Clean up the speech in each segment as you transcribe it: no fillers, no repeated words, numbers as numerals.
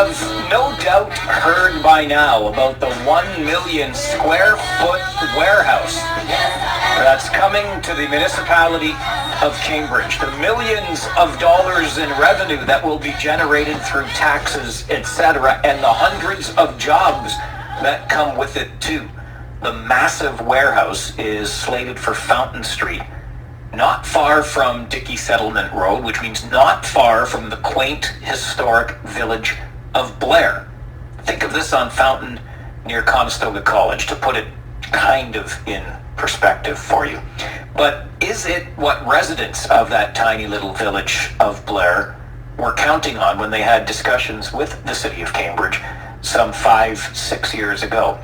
have no doubt heard by now about the 1 million square foot warehouse that's coming to the municipality of Cambridge. The millions of dollars in revenue that will be generated through taxes, etc., and the hundreds of jobs that come with it too. The massive warehouse is slated for Fountain Street, not far from Dickie Settlement Road, which means not far from the quaint, historic village of Blair. Think of this on Fountain near Conestoga College, to put it kind of in perspective for you. But is it what residents of that tiny little village of Blair were counting on when they had discussions with the city of Cambridge some 5-6 years ago?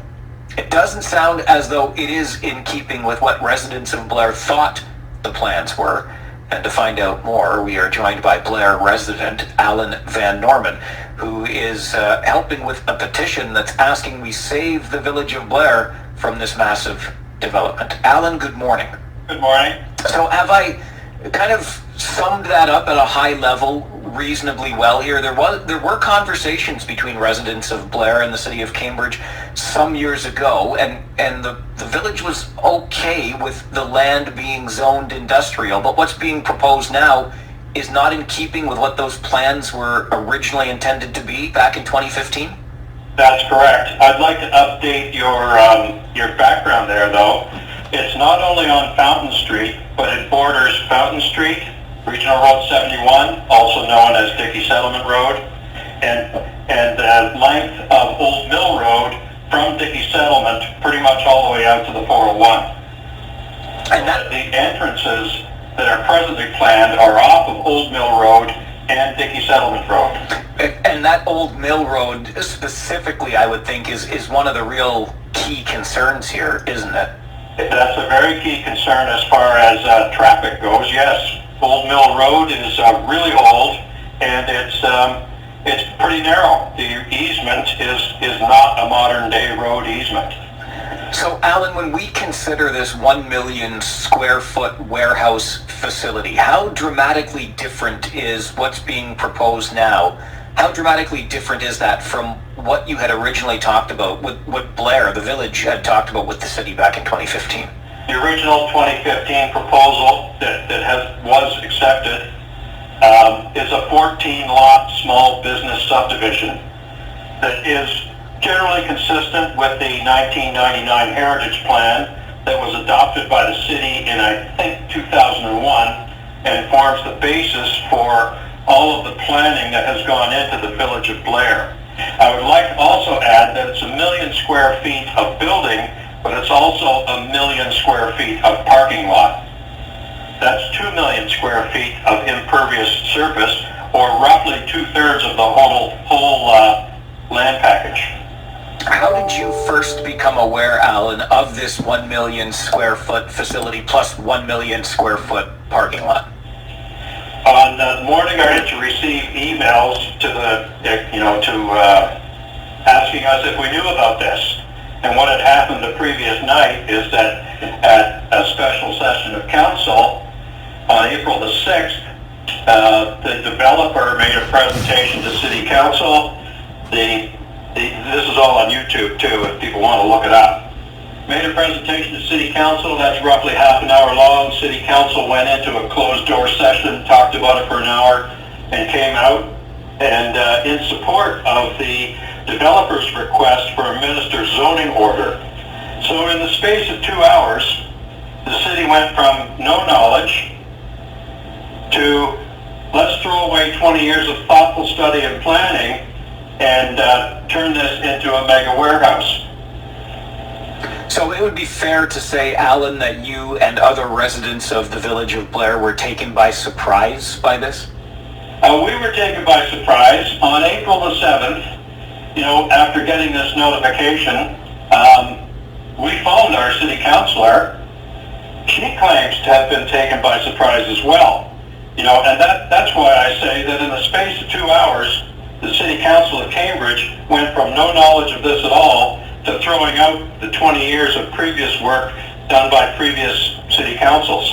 It doesn't sound as though it is in keeping with what residents of Blair thought the plans were. And to find out more, we are joined by Blair resident Alan Van Norman, who is helping with a petition that's asking we save the village of Blair from this massive development. Alan, good morning. Good morning. So have I kind of summed that up at a high level reasonably well here? There were conversations between residents of Blair and the city of Cambridge some years ago, and the village was okay with the land being zoned industrial, but what's being proposed now is not in keeping with what those plans were originally intended to be back in 2015? That's correct. I'd like to update your background there, though. It's not only on Fountain Street, but it borders Fountain Street, Regional Road 71, also known as Dickie Settlement Road, and the length of Old Mill Road from Dickie Settlement pretty much all the way out to the 401. And that the entrances that are presently planned are off of Old Mill Road and Dickie Settlement Road. And that Old Mill Road specifically, I would think, is one of the real key concerns here, isn't it? That's a very key concern as far as traffic goes, yes. Old Mill Road is really old, and it's pretty narrow. The easement is not a modern-day road easement. So, Alan, when we consider this 1 million square foot warehouse facility, how dramatically different is what's being proposed now? How dramatically different is that from what you had originally talked about, with what Blair, the village, had talked about with the city back in 2015? The original 2015 proposal that was accepted is a 14-lot small business subdivision that is generally consistent with the 1999 Heritage Plan that was adopted by the city in, I think, 2001, and forms the basis for all of the planning that has gone into the Village of Blair. I would like to also add that it's 1 million square feet of building, but it's also 1 million square feet of parking lot. That's 2 million square feet of impervious surface, or roughly 2/3 of the whole land package. How did you first become aware, Alan, of this 1 million square foot facility plus 1 million square foot parking lot? On the morning I had to receive emails asking us if we knew about this. And what had happened the previous night is that at a special session of council on April the 6th, the developer made a presentation to City Council. This is all on YouTube too, if people want to look it up. Made a presentation to City Council, that's roughly half an hour long. City Council went into a closed door session, talked about it for an hour, and came out. And in support of the developer's request for a minister's zoning order. So in the space of 2 hours, the city went from no knowledge to let's throw away 20 years of thoughtful study and planning and turn this into a mega warehouse. So it would be fair to say, Alan, that you and other residents of the Village of Blair were taken by surprise by this? We were taken by surprise. On April the 7th, after getting this notification, we phoned our city councilor. She claims to have been taken by surprise as well. And that's why I say that in the space of 2 hours, the City Council of Cambridge went from no knowledge of this at all to throwing out the 20 years of previous work done by previous city councils.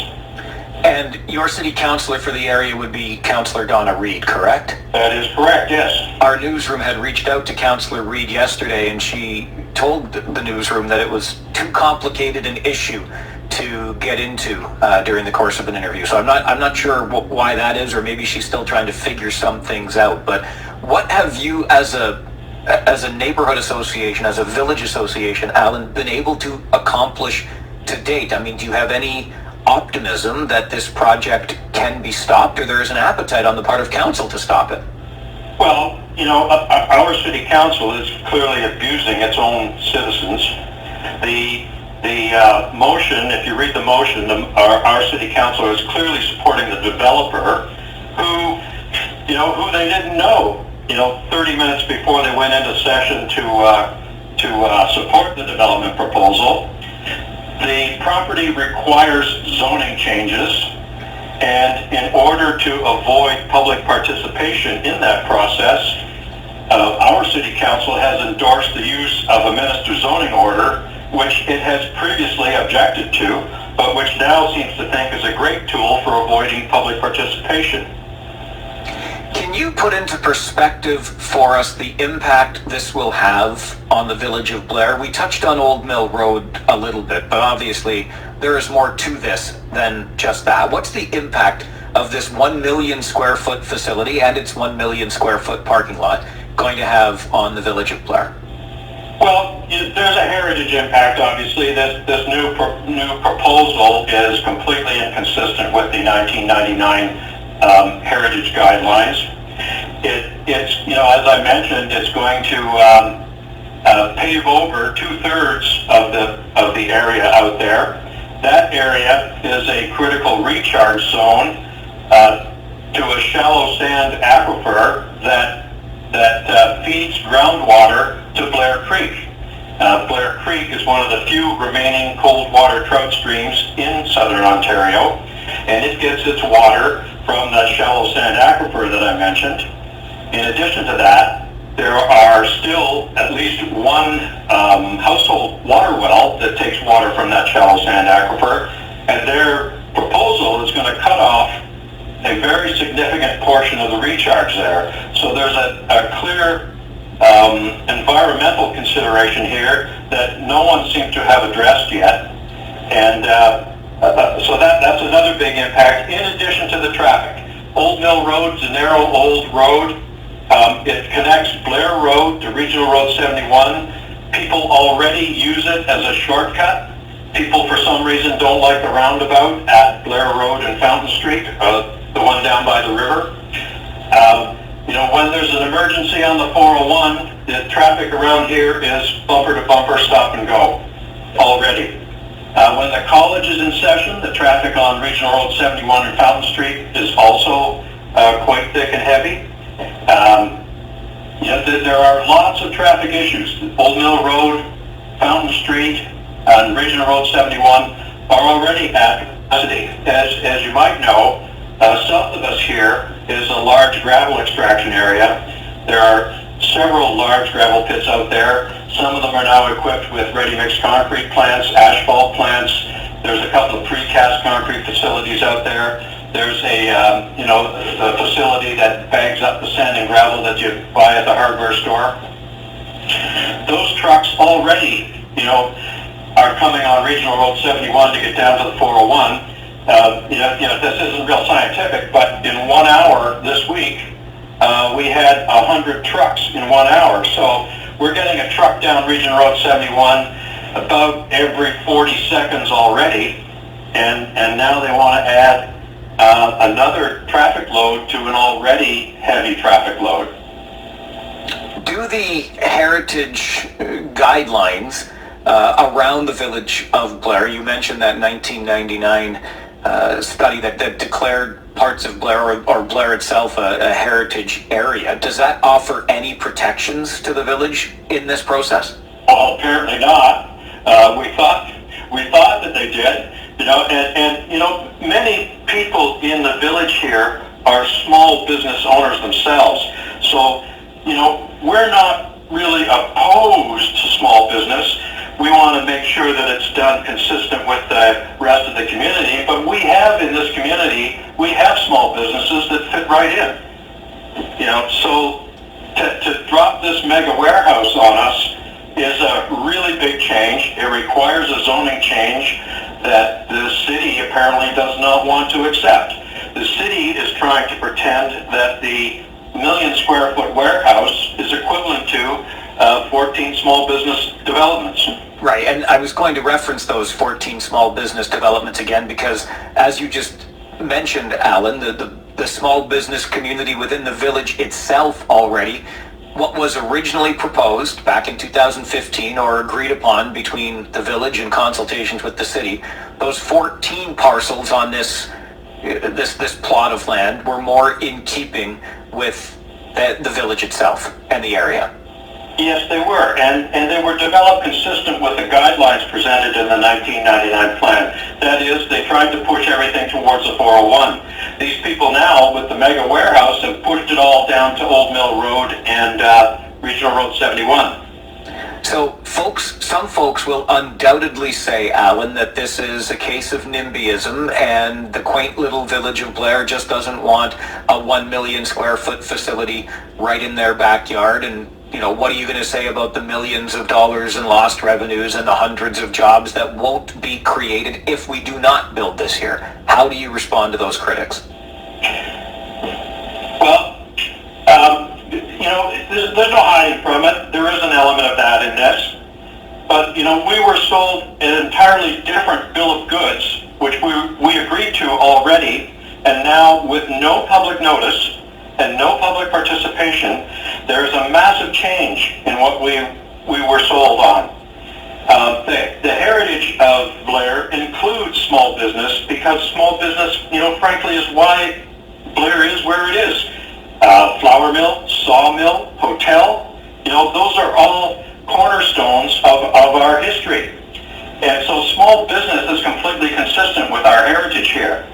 And your city councillor for the area would be Councillor Donna Reid, correct? That is correct, yes. Our newsroom had reached out to Councillor Reid yesterday, and she told the newsroom that it was too complicated an issue to get into during the course of an interview. So I'm not sure why that is, or maybe she's still trying to figure some things out. But what have you, as a neighborhood association, as a village association, Alan, been able to accomplish to date? I mean, do you have any optimism that this project can be stopped, or there is an appetite on the part of council to stop it? Well, you know, our city council is clearly abusing its own citizens. The motion, if you read the motion, our city council is clearly supporting the developer who they didn't know, 30 minutes before they went into session to support the development proposal. The property requires zoning changes, and in order to avoid public participation in that process, our city council has endorsed the use of a minister's zoning order, which it has previously objected to, but which now seems to think is a great tool for avoiding public participation. Can you put into perspective for us the impact this will have on the Village of Blair? We touched on Old Mill Road a little bit, but obviously there is more to this than just that. What's the impact of this 1 million square foot facility and its 1 million square foot parking lot going to have on the Village of Blair? Well, there's a heritage impact, obviously. This new proposal is completely inconsistent with the 1999 heritage guidelines. It's as I mentioned, it's going to pave over 2/3 of the area out there. That area is a critical recharge zone to a shallow sand aquifer that feeds groundwater to Blair Creek. Blair Creek is one of the few remaining cold water trout streams in southern Ontario, and it gets its water from the shallow sand aquifer that I mentioned. In addition to that, there are still at least one household water well that takes water from that shallow sand aquifer, and their proposal is going to cut off a very significant portion of the recharge there. So there's a clear environmental consideration here that no one seems to have addressed yet, and so that's another big impact, in addition to the traffic. Old Mill Road is a narrow old road. It connects Blair Road to Regional Road 71. People already use it as a shortcut. People, for some reason, don't like the roundabout at Blair Road and Fountain Street, the one down by the river. When there's an emergency on the 401, the traffic around here is bumper to bumper, stop and go already. When the college is in session, the traffic on Regional Road 71 and Fountain Street is also quite thick and heavy. There are lots of traffic issues. Old Mill Road, Fountain Street, and Regional Road 71 are already at capacity. As you might know, south of us here is a large gravel extraction area. There are several large gravel pits out there. Some of them are now equipped with ready-mix concrete plants, asphalt plants. There's a couple of precast concrete facilities out there. There's a facility that bags up the sand and gravel that you buy at the hardware store. Those trucks already, are coming on Regional Road 71 to get down to the 401. This isn't real scientific, but in 1 hour this week, we had 100 trucks in 1 hour. So we're getting a truck down Regional Road 71 about every 40 seconds already, and now they want to add another traffic load to an already heavy traffic load. Do the heritage guidelines around the Village of Blair, you mentioned that 1999 study that declared parts of Blair or Blair itself a heritage area, does that offer any protections to the village in this process? Well, apparently not. We thought that they did. And many people in the village here are small business owners themselves. So, we're not really opposed to small business. we want to make sure that it's done consistent with the rest of the community. But we have in this community, we have small businesses that fit right in. So to drop this mega warehouse on us is a really big change. It requires a zoning change that the city apparently does not want to accept. The city is trying to pretend that the million square foot warehouse is equivalent to 14 small business developments. Right, and I was going to reference those 14 small business developments again because, as you just mentioned, Alan, the small business community within the village itself already, what was originally proposed back in 2015 or agreed upon between the village in consultations with the city, those 14 parcels on this plot of land were more in keeping with the village itself and the area. Yes, they were, and they were developed consistent with the guidelines presented in the 1999 plan. That is, they tried to push everything towards the 401. These people now, with the mega warehouse, have pushed it all down to Old Mill Road and Regional Road 71. So some folks will undoubtedly say, Alan, that this is a case of NIMBYism and the quaint little village of Blair just doesn't want a 1 million square foot facility right in their backyard. And what are you going to say about the millions of dollars in lost revenues and the hundreds of jobs that won't be created if we do not build this here? How do you respond to those critics? Well, there's no hiding from it. There is an element of that in this. But, we were sold an entirely different bill of goods, which we agreed to already, and now with no public notice and no public participation, there's a massive change in what we were sold on. The heritage of Blair includes small business because small business, frankly, is why Blair is where it is. Flour mill, sawmill, hotel, those are all cornerstones of our history. And so small business is completely consistent with our heritage here.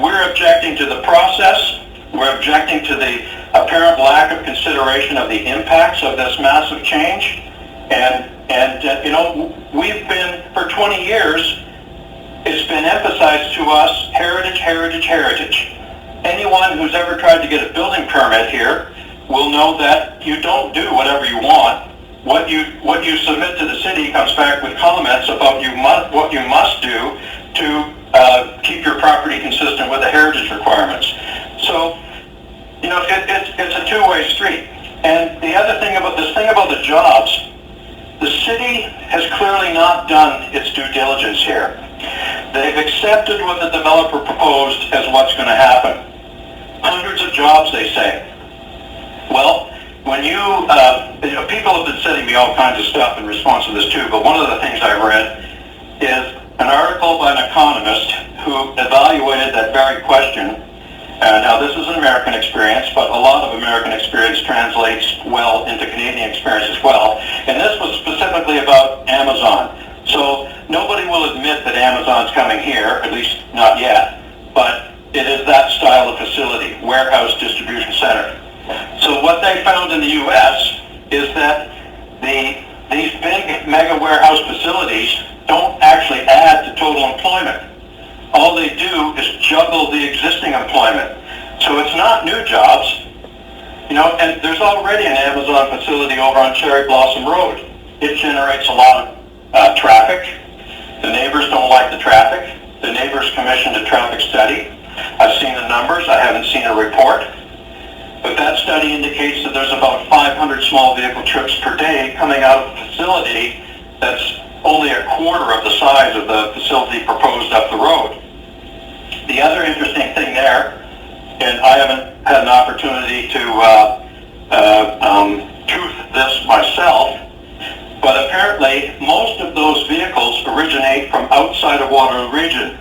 We're objecting to the process. We're objecting to the apparent lack of consideration of the impacts of this massive change. And we've been, for 20 years, it's been emphasized to us, heritage, heritage, heritage. Anyone who's ever tried to get a building permit here will know that you don't do whatever you want. What you submit to the city comes back with comments about what you must do to keep your property consistent with the heritage requirements. So, it's a two-way street. And the other thing about the jobs, the city has clearly not done its due diligence here. They've accepted what the developer proposed as what's going to happen. Hundreds of jobs, they say. Well, when people have been sending me all kinds of stuff in response to this too, but one of the things I read is an article by an economist who evaluated that very question. Now, this is an American experience, but a lot of American experience translates well into Canadian experience as well. And this was specifically about Amazon. So nobody will admit that Amazon's coming here, at least not yet, but it is that style of facility, warehouse distribution center. So what they found in the U.S. is that these big mega warehouse facilities don't actually add to total employment. All they do is juggle the existing employment. So it's not new jobs, and there's already an Amazon facility over on Cherry Blossom Road. It generates a lot of traffic. The neighbors don't like the traffic. The neighbors commissioned a traffic study. I've seen the numbers. I haven't seen a report. But that study indicates that there's about 500 small vehicle trips per day coming out of a facility that's only a quarter of the size of the facility proposed up the road. The other interesting thing there, and I haven't had an opportunity to truth this myself, but apparently most of those vehicles originate from outside of Waterloo Region.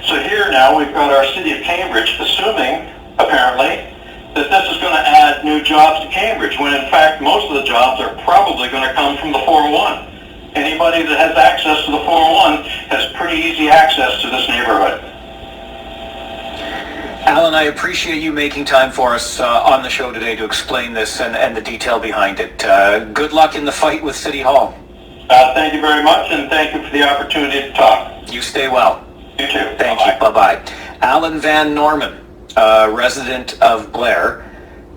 So here now we've got our city of Cambridge assuming, apparently, that this is going to add new jobs to Cambridge, when in fact most of the jobs are probably going to come from the 401. Anybody that has access to the 401 has pretty easy access to this neighborhood. Alan, I appreciate you making time for us on the show today to explain this and the detail behind it. Good luck in the fight with City Hall. Thank you very much, and thank you for the opportunity to talk. You stay well. You too. Thank you. Bye-bye. Alan Van Norman, resident of Blair,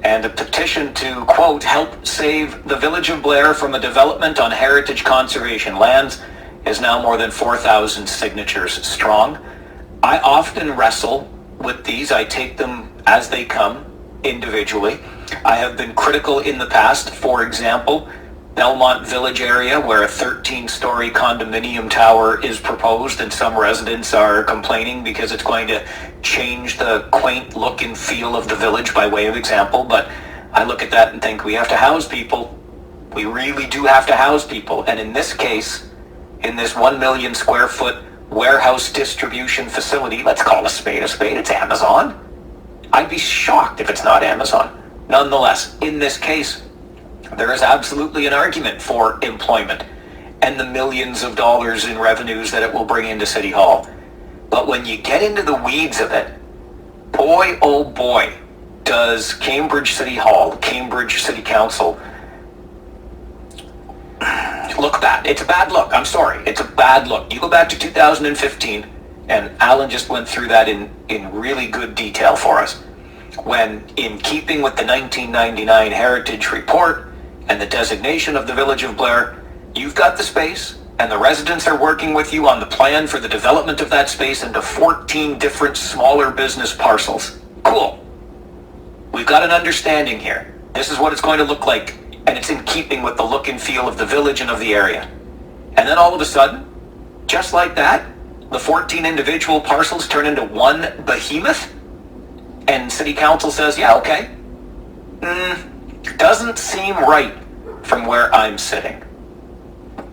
and a petition to, quote, help save the Village of Blair from a development on heritage conservation lands is now more than 4,000 signatures strong. I often wrestle with these. I take them as they come individually. I have been critical in the past, for example, Belmont Village area where a 13-story condominium tower is proposed and some residents are complaining because it's going to change the quaint look and feel of the village by way of example. But I look at that and think we have to house people. We really do have to house people. And in this case, in this 1 million square foot warehouse distribution facility, let's call a spade, it's Amazon. I'd be shocked if it's not Amazon. Nonetheless, in this case, there is absolutely an argument for employment and the millions of dollars in revenues that it will bring into City Hall. But when you get into the weeds of it, boy, oh boy, does Cambridge City Hall, Cambridge City Council, look bad. It's a bad look. I'm sorry. It's a bad look. You go back to 2015, and Alan just went through that in really good detail for us. When, in keeping with the 1999 Heritage Report and the designation of the Village of Blair, you've got the space, and the residents are working with you on the plan for the development of that space into 14 different smaller business parcels. Cool. We've got an understanding here. This is what it's going to look like, and it's in keeping with the look and feel of the village and of the area. And then all of a sudden, just like that, the 14 individual parcels turn into one behemoth, and City Council says, yeah, okay. Doesn't seem right from where I'm sitting.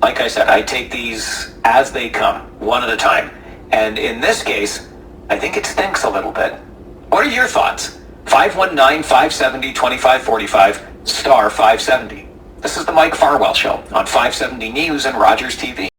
Like I said, I take these as they come, one at a time. And in this case, I think it stinks a little bit. What are your thoughts? 519-570-2545, star 570. This is the Mike Farwell Show on 570 News and Rogers TV.